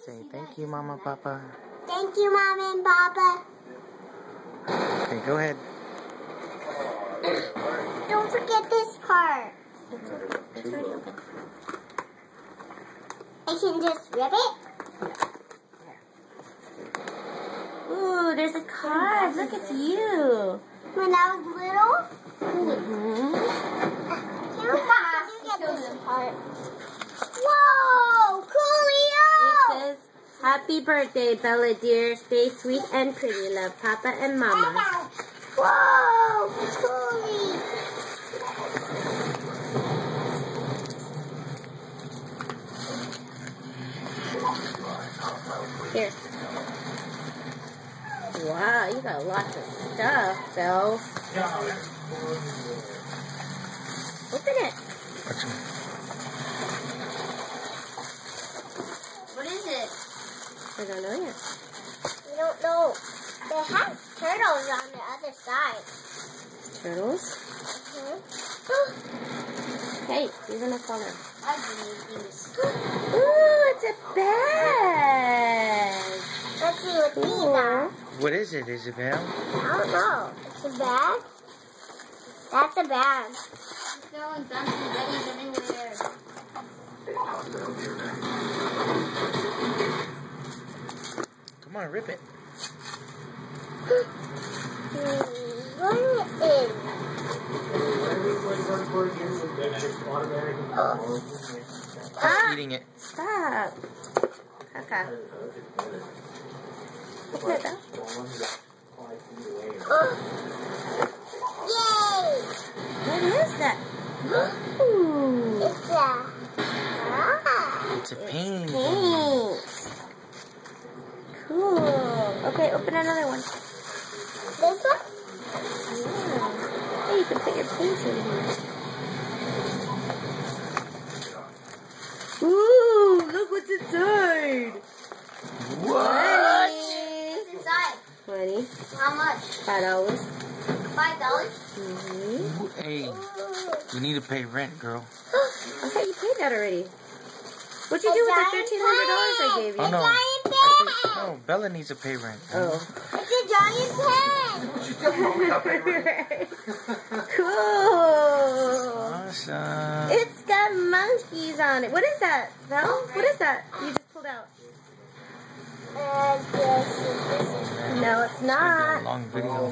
Say thank you, Mama, Papa. Thank you, Mama and Papa. Okay, go ahead. Don't forget this part. I can just rip it. Ooh, there's a card. Look, it's you. When I was little. Mm-hmm. You get this part. Whoa, coolio! It says, "Happy birthday, Bella dear. Stay sweet and pretty. Love, Papa and Mama." Whoa, coolie. Here. Wow, you got lots of stuff, Belle. Open it. What is it? I don't know yet. We don't know. They have turtles on the other side. Turtles? Hey, you're gonna fall in. I believe these. Ooh, it's a bag. Let's see what these are. What is it, Isabel? I don't know. It's a bag. That's a bag. Throwing guns and betties everywhere. Come on, rip it. What is? Stop eating it. Stop. Caca. Open it up. Yay! What is that? Ooh. It's It's a painting. Paint. Cool. Okay, open another one. this one? Yeah. Hey, you can put your paints in here. Ooh, look what's inside. What? What's inside? Money. How much? $5. $5? Mm-hmm. Hey, you need to pay rent, girl. I thought you paid that already. What'd you do with the $1,300 I gave you? Oh, no. Giant pen! No, Bella needs to pay rent. Oh. It's a giant pen! Cool. Awesome. It's got monkeys on it. What is that, Val? What is that you just pulled out? No, it's A not. long video.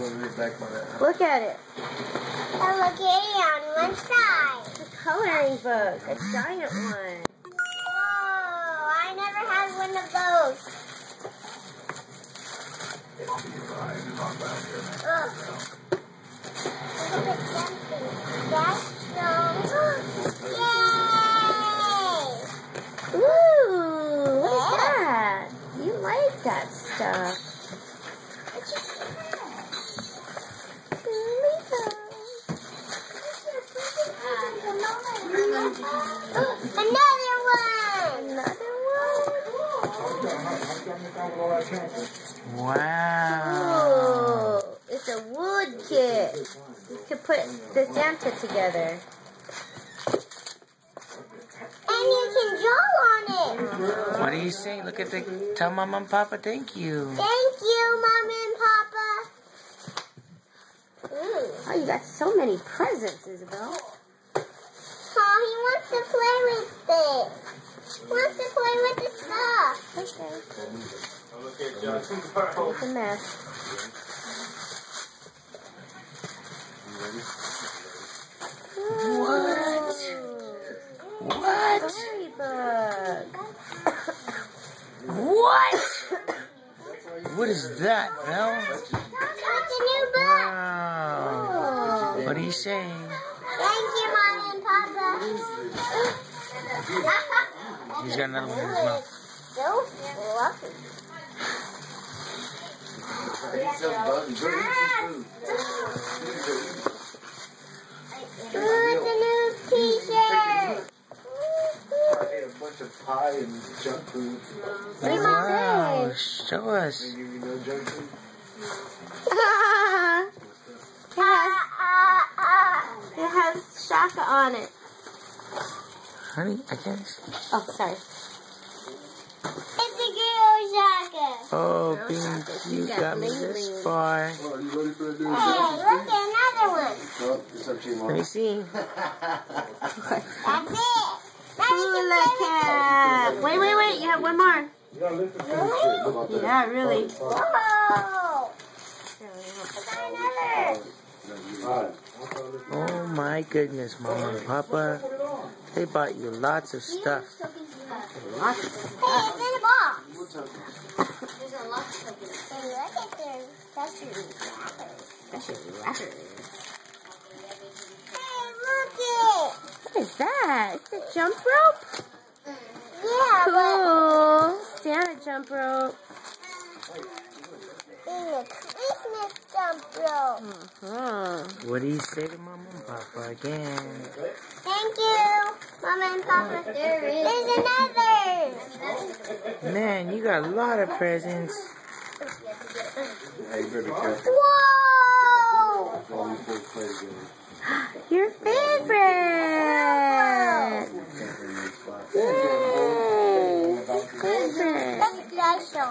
Look at it. Hello Kitty on one side. It's a coloring book. A giant one. Whoa, I never had one of those. Ugh. Look at something. That's so... Yay! Ooh, what is that? You like that stuff. Another one! Another one? Wow. Ooh, it's a wood kit. You could put the Santa together. And you can draw on it. What do you say? Look at the... Tell Mama and Papa thank you. Thank you, Mama and Papa. Ooh. Oh, you got so many presents, Isabel. Oh, he wants to play with it. He wants to play with the stuff. Okay. It's a mess. What? What? Storybook. What? What is that, Belle? It's a new book. Wow. What are you saying? Thank you, Mama and Papa. He's got another one in his mouth. So, you're welcome. Ooh, it's a new t-shirt. I ate a bunch of pie and junk food. Wow. Show us. They give you no junk food? It has Shaka on it. Honey, I can't. Oh, sorry. It's a Oh, being cute got me this far. Oh, are you ready for a new Hey, look at another one. Oh, it's up to you, Mom. Let me see. That's it. Now you Hula can cap. Wait. You have one more. You gotta lift the finish it. How about that? Yeah, really. Whoa. I got another. Alright. Oh my goodness, Mama and Papa. They bought you lots of stuff. Hey, it's in a box. There's a lot of tokens. Hey, look at their special wrappers. Special wrappers. Hey, look it. What is that? It's a jump rope? Yeah, Cool. Santa jump rope. but in a Christmas jump rope. What do you say to Mama and Papa again? Thank you, Mama and Papa. There's another. Man, you got a lot of presents. Hey, you better be careful. Whoa! All these boys play together. Your favorite. Yay. Favorite. That's special.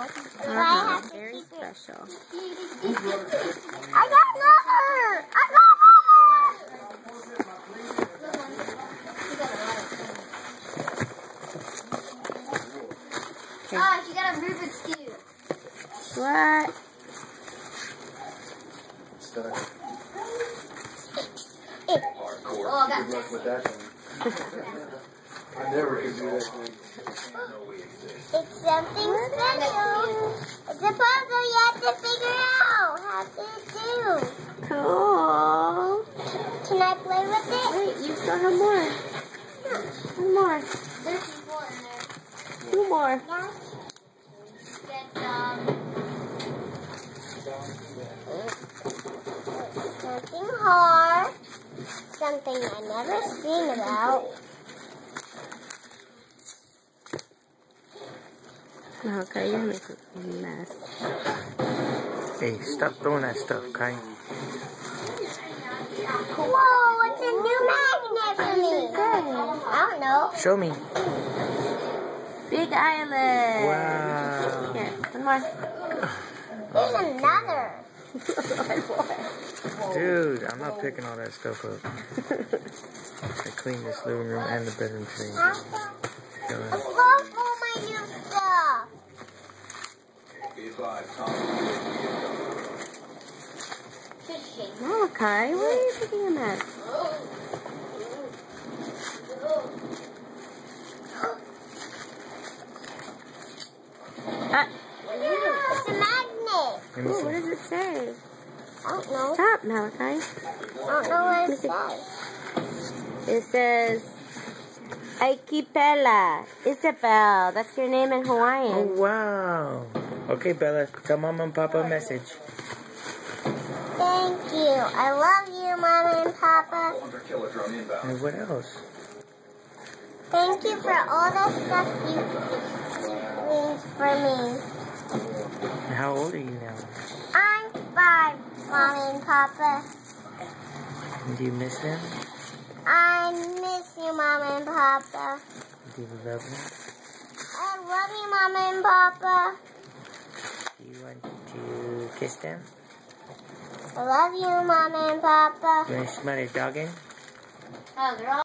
I have to Very keep it. special. I got another. I got another. Oh, she got a Rubik's Cube. What? Stuck. Oh, I got Good luck with that thing. I never could do that thing. It's something special. It's a puzzle you have to figure out how to do. Cool. Can I play with it? Wait, you still have more. One more. There's more in there. Two more. Yeah. Get something hard. Something I've never seen about. Okay, you're making a mess. Hey, stop throwing that stuff, Kai. Whoa, it's a new magnet for me. I don't know. Show me. Big Island. Wow. Here, one more. There's another. Dude, I'm not picking all that stuff up. I cleaned this living room and the bedroom too. Let's go for my new stuff. Malachi, why are you making a mess? It's a magnet. Let me Ooh, what see. does it say? I don't know. Stop, Malachi. I don't know what it says. It says, Aikipela, Isabel. That's your name in Oh, Hawaiian. wow. Okay, Bella, tell Mama and Papa a message. Thank you. I love you, Mama and Papa. And what else? Thank you for all the stuff you mean for me. And how old are you now? I'm 5, Mommy and Papa. And do you miss them? I miss you, Mama and Papa. Do you love them? I love you, Mama and Papa. Do you want to kiss them? I love you, Mama and Papa. You want to smell their dog in? Oh,